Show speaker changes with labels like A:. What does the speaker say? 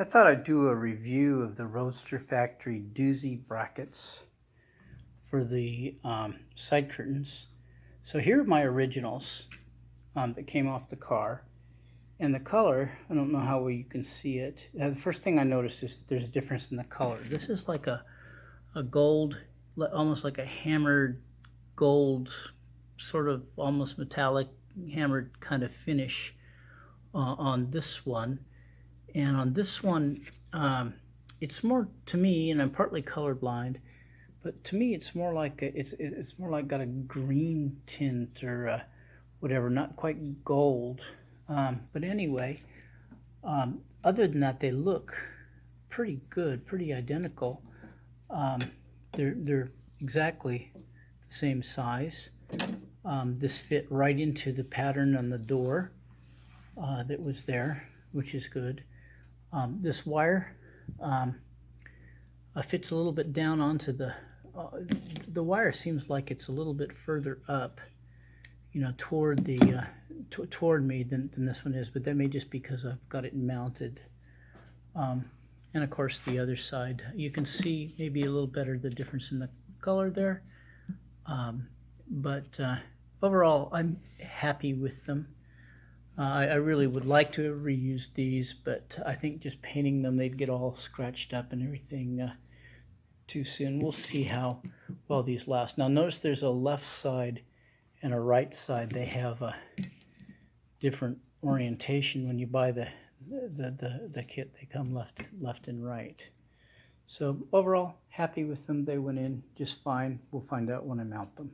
A: I thought I'd do a review of the Roadster Factory Duzi brackets for the side curtains. So here are my originals that came off the car. And the color, I don't know how well you can see it. The first thing I noticed is there's a difference in the color. This is like a gold, almost like a hammered gold, sort of almost metallic hammered kind of finish on this one. And on this one, it's more, to me, and I'm partly colorblind, but to me it's more like it's more like got a green tint or whatever, not quite gold. But anyway, other than that, they look pretty good, pretty identical. They're exactly the same size. This fit right into the pattern on the door that was there, which is good. This wire fits a little bit down onto the wire. Seems like it's a little bit further up, you know, toward the toward me than this one is, but that may just because I've got it mounted. And of course the other side, you can see maybe a little better the difference in the color there. But overall, I'm happy with them. I really would like to have reused these, but I think just painting them, they'd get all scratched up and everything too soon. We'll see how well these last. Now notice there's a left side and a right side. They have a different orientation when you buy the kit. They come left and right. So overall, happy with them. They went in just fine. We'll find out when I mount them.